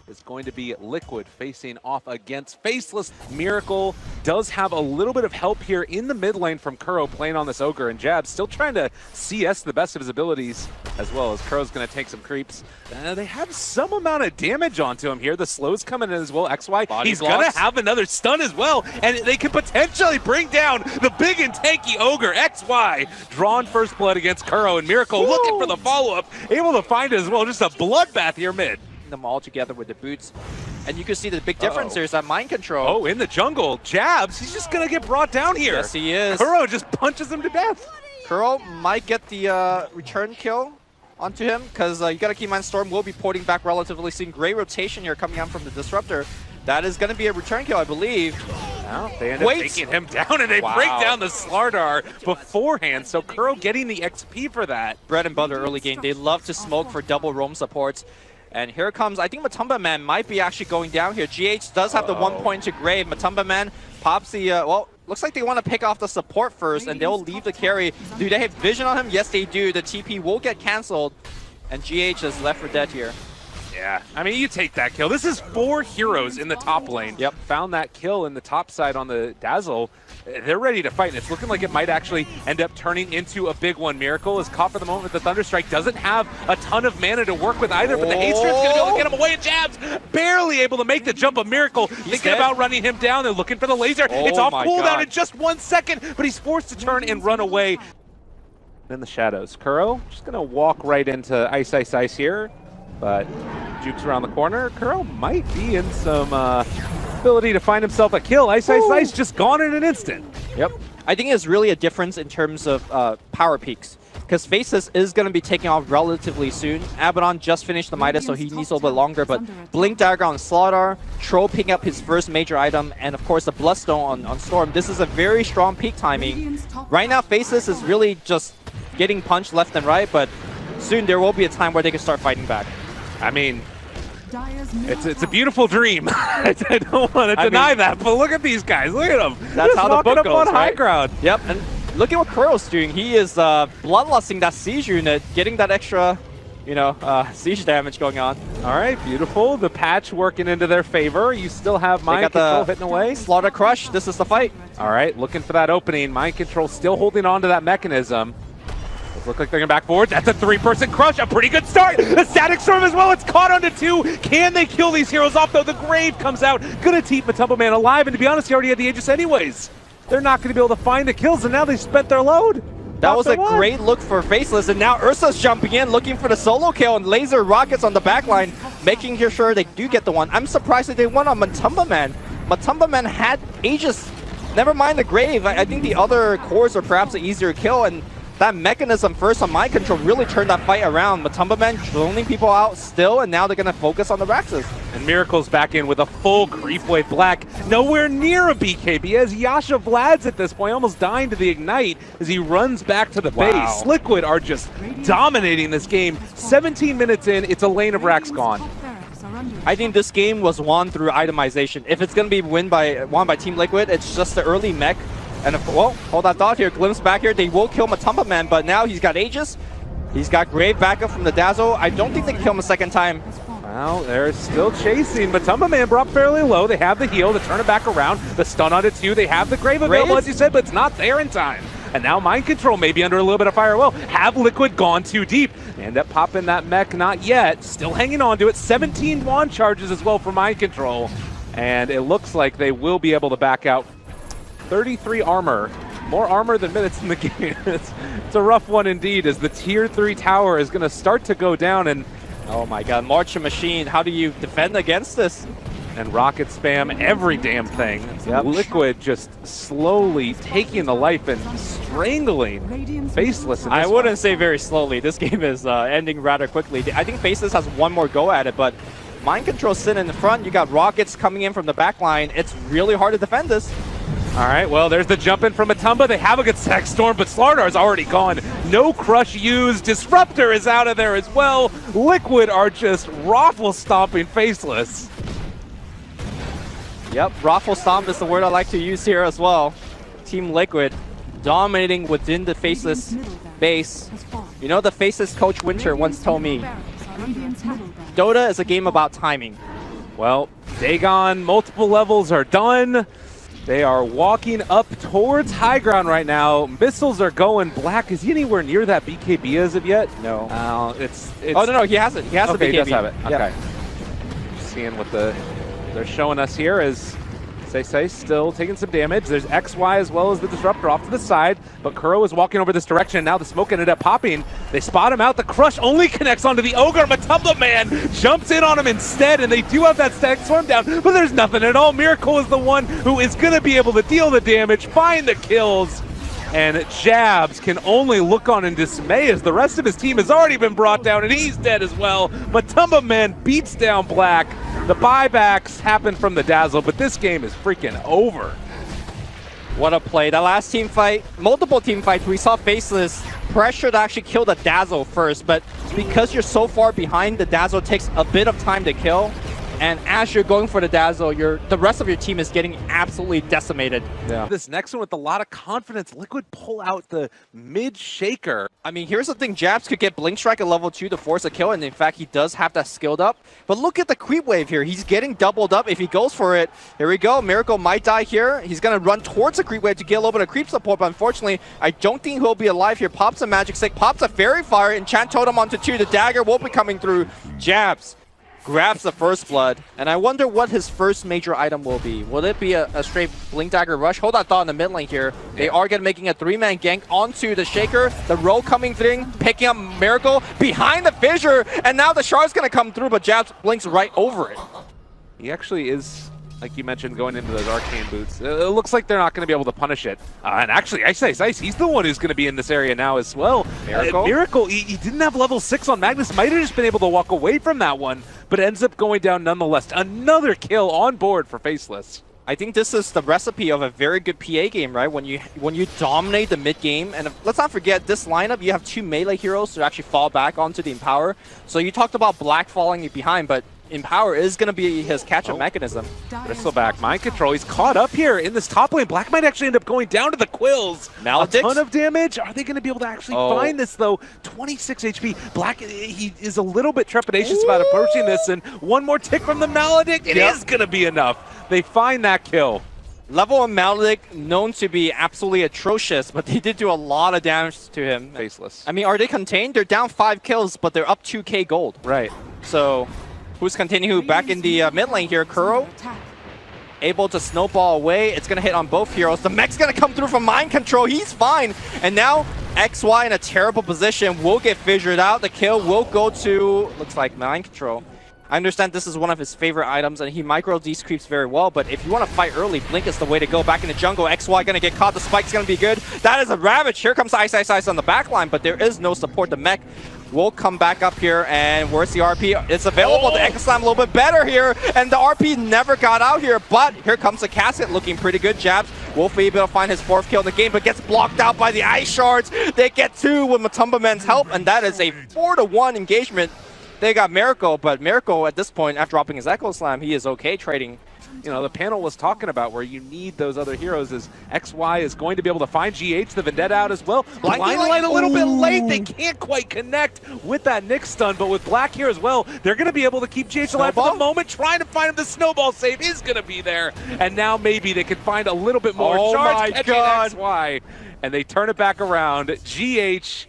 is going to be Liquid facing off against Faceless. Miracle does have a little bit of help here in the mid lane from Kuro playing on this Ogre, and Jabz still trying to CS the best of his abilities, as well as Kuro's going to take some creeps. They have some amount of damage onto him here. The slow's coming in as well. XY, Body he's going to have another stun as well, and they can potentially bring down the big and tanky Ogre. XY drawn first blood against Kuro, and Miracle looking for the follow-up, able to find it as well. Just a bloodbath here mid. Them all together with the boots. And you can see the big difference here is that mind control. Oh, in the jungle, Jabz, he's just going to get brought down here. Yes, he is. Kuro just punches him to death. Kuro might get the return kill onto him, because you got to keep in mind Storm will be porting back relatively soon. Great rotation here coming out from the Disruptor. That is going to be a return kill, I believe. Well, they end up taking him down, and they break down the StarLadder beforehand, so Kuro getting the XP for that. Bread and butter early game. They love to smoke for double roam supports. And here comes, I think Matumbaman might be actually going down here. GH does have the 1 point to Grave. Matumbaman pops the, well, looks like they want to pick off the support first, and they'll leave the carry. Do they have vision on him? Yes, they do. The TP will get canceled, and GH is left for dead here. Yeah, I mean, you take that kill. This is 4 heroes in the top lane. Yep. Found that kill in the top side on the Dazzle. They're ready to fight, and it's looking like it might actually end up turning into a big one. Miracle is caught for the moment with the Thunderstrike. Doesn't have a ton of mana to work with either, but the Haste Drift's going to be able to get him away, and Jabz barely able to make the jump of Miracle. Thinking about running him down. They're looking for the laser. It's off cooldown in just 1 second, but he's forced to turn and run away. In the shadows, Kuro just going to walk right into iceiceice here, but jukes around the corner. Kuro might be in some ability to find himself a kill. iceiceice just gone in an instant. Yep. I think it's really a difference in terms of power peaks, because Faceless is going to be taking off relatively soon. Abaddon just finished the Midas, so he needs a little bit longer, but Blink Dagger on StarLadder, Troll picking up his first major item, and of course the Bloodstone on Storm. This is a very strong peak timing. Right now, Faceless is really just getting punched left and right, but soon there will be a time where they can start fighting back. I mean, it's a beautiful dream. I don't want to deny that, but look at these guys. Look at them. That's just how the book up goes, on high ground. Yep, and look at what Kuro's doing. He is bloodlusting that siege unit, getting that extra, you know, siege damage going on. All right, beautiful. The patch working into their favor. You still have Mind Control hitting away. Slaughter Crush. This is the fight. All right, looking for that opening. Mind Control still holding on to that mechanism. Look like they're going back forward. That's a 3-person crush. A pretty good start. The Static Storm as well. It's caught onto 2. Can they kill these heroes off, though? The Grave comes out. Going to keep Matumbaman alive. And to be honest, he already had the Aegis anyways. They're not going to be able to find the kills, and now they've spent their load. That was a great look for Faceless, and now Ursa's jumping in, looking for the solo kill, and laser rockets on the backline, making sure they do get the one. I'm surprised that they won on Matumbaman. Matumbaman had Aegis. Never mind the Grave. I think the other cores are perhaps an easier kill, and that mechanism first on Mind Control really turned that fight around. Matumbaman droning people out still, and now they're going to focus on the Raxes. And Miracle's back in with a full creep wave. Black nowhere near a BKB as Yasha Vlad's at this point almost dying to the Ignite as he runs back to the base. Liquid are just dominating this game. 17 minutes in, it's a lane of Rax gone. I think this game was won through itemization. If it's going to be won by Team Liquid, it's just the early mech. And well, hold that thought here. Glimpse back here. They will kill Matumbaman, but now he's got Aegis. He's got Grave backup from the Dazzle. I don't think they can kill him a second time. Well, they're still chasing. Matumbaman brought fairly low. They have the heal to turn it back around. The stun on it too. They have the Grave available, as you said, but it's not there in time. And now Mind Control may be under a little bit of fire. Well, have Liquid gone too deep? They end up popping that mech, not yet. Still hanging on to it. 17 wand charges as well for Mind Control. And it looks like they will be able to back out. 33 armor. More armor than minutes in the game. It's a rough one indeed, as the tier 3 tower is going to start to go down. And oh my god, March Machine, how do you defend against this? And rocket spam every damn thing. Yep. Liquid just slowly taking the life and strangling Faceless in this I wouldn't say very slowly. This game is ending rather quickly. I think Faceless has one more go at it, but Mind Control sitting in the front. You got rockets coming in from the back line. It's really hard to defend this. All right, well, there's the jump in from Matumba. They have a good Static Storm, but StarLadder's already gone. No crush used. Disruptor is out of there as well. Liquid are just Rofl Stomping Faceless. Yep, Rofl Stomp is the word I like to use here as well. Team Liquid dominating within the Faceless base. You know, the Faceless coach Winter once told me, Dota is a game about timing. Well, Dagon, multiple levels are done. They are walking up towards high ground right now. Missiles are going. Black, is he anywhere near that BKB as of yet? No. It's Oh, no, he has it. He has the BKB. He does have it. Yeah. Okay. Seeing what they're showing us here is iceiceice still taking some damage. There's XY as well as the Disruptor off to the side, but Kuro is walking over this direction. Now the smoke ended up popping. They spot him out. The crush only connects onto the Ogre. Matumbaman jumps in on him instead, and they do have that static swarm down, but there's nothing at all. Miracle is the one who is going to be able to deal the damage, find the kills, and Jabz can only look on in dismay as the rest of his team has already been brought down, and he's dead as well. Matumbaman beats down Black. The buybacks happen from the Dazzle, but this game is freaking over. What a play. The last team fight, multiple team fights, we saw Faceless pressure to actually kill the Dazzle first, but because you're so far behind, the Dazzle takes a bit of time to kill. And as you're going for the Dazzle, the rest of your team is getting absolutely decimated. Yeah. This next one with a lot of confidence, Liquid pull out the mid shaker. I mean, here's the thing, Jabz could get Blink Strike at level 2 to force a kill, and in fact, he does have that skilled up. But look at the creep wave here. He's getting doubled up if he goes for it. Here we go. Miracle might die here. He's going to run towards the creep wave to get a little bit of creep support, but unfortunately, I don't think he'll be alive here. Pops a Magic Stick, pops a Fairy Fire, Enchant Totem onto 2. The dagger won't be coming through. Jabz grabs the first blood, and I wonder what his first major item will be. Will it be a straight Blink Dagger rush? Hold that thought in the mid lane here. They are going to making a 3-man gank onto the Shaker. The roll coming through, picking up Miracle behind the fissure, and now the Shard's going to come through, but Jabz blinks right over it. He actually is, like you mentioned, going into those arcane boots. It looks like they're not going to be able to punish it. And actually, iceiceice, he's the one who's going to be in this area now as well. Miracle, he didn't have level 6 on Magnus. Might have just been able to walk away from that one, but ends up going down nonetheless. Another kill on board for Faceless. I think this is the recipe of a very good PA game, right? When you dominate the mid game, and let's not forget this lineup. You have 2 melee heroes to actually fall back onto the Empower. So you talked about Black falling behind, but Empower is going to be his catch-up mechanism. Bristleback, mind control. He's caught up here in this top lane. Black might actually end up going down to the Quills. Maledicts. A ton of damage. Are they going to be able to actually find this, though? 26 HP. Black, he is a little bit trepidatious about approaching this, and one more tick from the Maledict. It is going to be enough. They find that kill. Level of Maledict known to be absolutely atrocious, but they did do a lot of damage to him. Faceless. I mean, are they contained? They're down 5 kills, but they're up 2k gold. Right. So who's containing who? Back in the mid lane here, Kuro able to snowball away. It's going to hit on both heroes. The mech's going to come through from mind control. He's fine. And now XY in a terrible position will get fissured out. The kill will go to, looks like, mind control. I understand this is one of his favorite items, and he micro these creeps very well, but if you want to fight early, Blink is the way to go. Back in the jungle, XY going to get caught. The spike's going to be good. That is a Ravage. Here comes iceiceice on the back line, but there is no support. The mech will come back up here, and where's the RP? It's available. The Echo Slam a little bit better here, and the RP never got out here, but here comes the casket looking pretty good. Jabz will be able to find his 4th kill in the game, but gets blocked out by the Ice Shards. They get 2 with Matumbaman's help, and that is a 4-to-1 engagement. They got Miracle, but Miracle at this point, after dropping his Echo Slam, he is okay trading. You know, the panel was talking about where you need those other heroes is XY is going to be able to find GH, the Vendetta out as well. Blind Light a little bit late. They can't quite connect with that Nick stun, but with Black here as well, they're going to be able to keep GH alive for the moment. Trying to find him. The snowball save is going to be there. And now maybe they can find a little bit more. Oh my God. XY, and they turn it back around. GH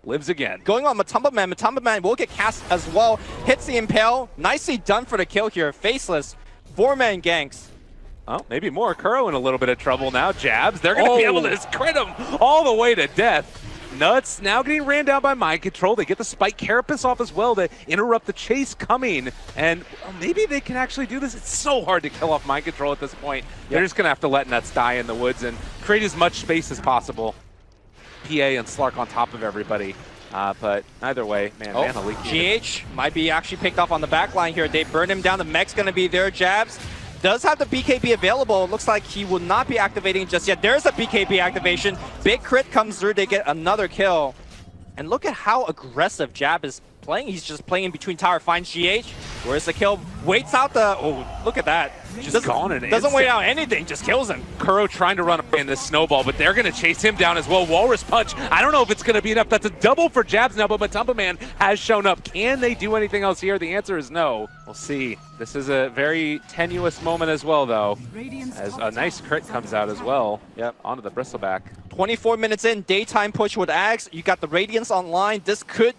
lives again. Going on Matumbaman. Matumbaman will get cast as well. Hits the Impale. Nicely done for the kill here. Faceless. 4-man ganks. Oh, maybe more. Kuro in a little bit of trouble now. Jabz. They're going to be able to crit him all the way to death. NutZ now getting ran down by mind control. They get the spike carapace off as well to interrupt the chase coming. And maybe they can actually do this. It's so hard to kill off mind control at this point. They're just going to have to let NutZ die in the woods and create as much space as possible. PA and Slark on top of everybody. But either way, man, Mana leaking. GH might be actually picked off on the back line here. They burn him down. The mech's going to be there. Jabz does have the BKB available. It looks like he will not be activating just yet. There's a BKB activation. Big crit comes through. They get another kill. And look at how aggressive Jabz is playing. He's just playing in between tower, finds GH. Where's the kill? Waits out the... Oh, look at that. Just gone in an Doesn't wait instant. out anything, just kills him. Kuro trying to run away in this snowball, but they're going to chase him down as well. Walrus Punch. I don't know if it's going to be enough. That's a double for Jabz now, but Matumbaman has shown up. Can they do anything else here? The answer is no. We'll see. This is a very tenuous moment as well, though, as a nice crit comes out as well. Yep. Onto the bristleback. 24 minutes in, daytime push with Axe. You got the Radiance online. This could...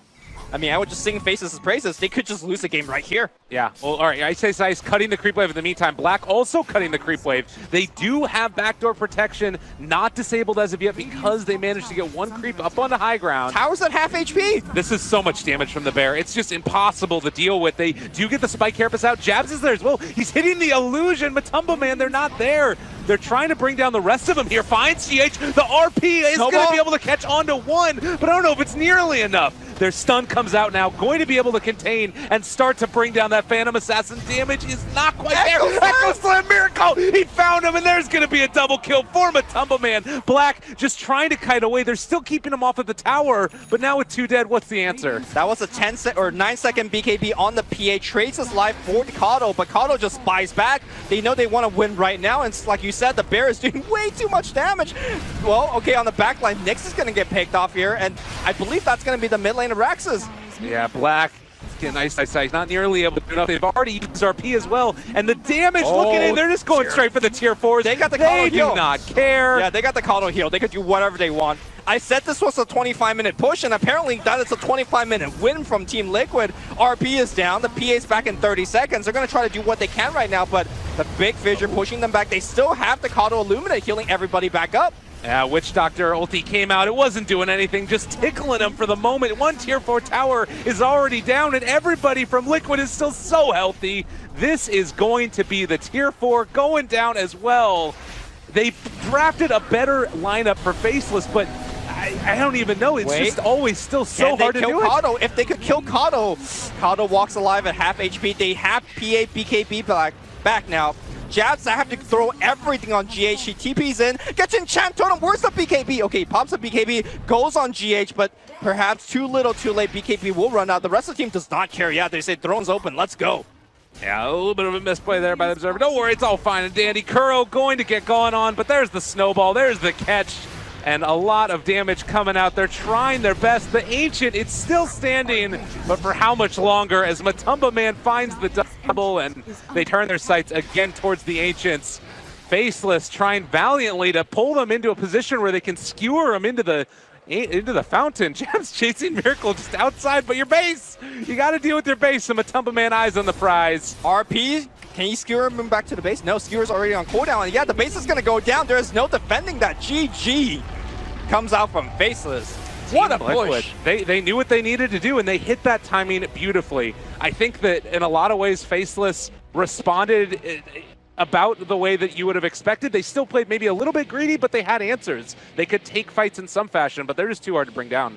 I mean, I would just sing Faceless' praises. They could just lose the game right here. Yeah, well, all right, iceiceice cutting the creep wave in the meantime. Black also cutting the creep wave. They do have backdoor protection, not disabled as of yet because they managed to get one creep up on the high ground. Tower's at half HP. This is so much damage from the bear. It's just impossible to deal with. They do get the spike carapace out. Jabz is there as well. He's hitting the illusion. Matumbaman, they're not there. They're trying to bring down the rest of them here. Finds GH. The RP is going to be able to catch onto one, but I don't know if it's nearly enough. Their stun comes out now, going to be able to contain and start to bring down that Phantom Assassin. Damage is not quite there. Echo Slam Miracle! He found him, and there's going to be a double kill for Matumbaman. Black just trying to kite away. They're still keeping him off at the tower, but now with 2 dead, what's the answer? That was a 9-second BKB on the PA. Trades his life for Kato, but Kato just buys back. They know they want to win right now, and like you said, the bear is doing way too much damage. Well, okay, on the backline, Nyx is going to get picked off here, and I believe that's going to be the mid lane of Raxus. Yeah, Black getting iceiceice, not nearly able to do enough. They've already used RP as well, and the damage, look at it, they're just going straight for the tier 4s. They got the Kato heal. They do not care. Yeah, they got the Kato heal. They could do whatever they want. I said this was a 25-minute push, and apparently that is a 25-minute win from Team Liquid. RP is down. The PA's back in 30 seconds. They're going to try to do what they can right now, but the big fish are pushing them back. They still have the Kato Illuminate healing everybody back up. Yeah, Witch Doctor ulti came out. It wasn't doing anything, just tickling him for the moment. One tier 4 tower is already down, and everybody from Liquid is still so healthy. This is going to be the tier 4 going down as well. They drafted a better lineup for Faceless, but I don't even know. It's just always still so hard to do Kato? it. If they could kill Kato, Kato walks alive at half HP. They have PA BKB back now. Jabz, I have to throw everything on GH. He TP's in, gets enchant totem. Where's the BKB? Okay, pops the BKB, goes on GH, but perhaps too little, too late. BKB will run out. The rest of the team does not care. Yeah, they say throne's open. Let's go. Yeah, a little bit of a misplay there by the observer. Don't worry, it's all fine and dandy. Kuro going to get going on, but there's the snowball. There's the catch. And a lot of damage coming out. They're trying their best. The Ancient, it's still standing, but for how much longer as Matumbaman finds the double and they turn their sights again towards the Ancients. Faceless trying valiantly to pull them into a position where they can skewer them into the fountain. Jabz chasing Miracle just outside, but your base! You got to deal with your base, so Matumbaman eyes on the prize. RP, can you skewer him back to the base? No, skewer's already on cooldown. And yeah, the base is going to go down. There is no defending that. GG comes out from Faceless. What a push. They knew what they needed to do, and they hit that timing beautifully. I think that in a lot of ways, Faceless responded about the way that you would have expected. They still played maybe a little bit greedy, but they had answers. They could take fights in some fashion, but they're just too hard to bring down.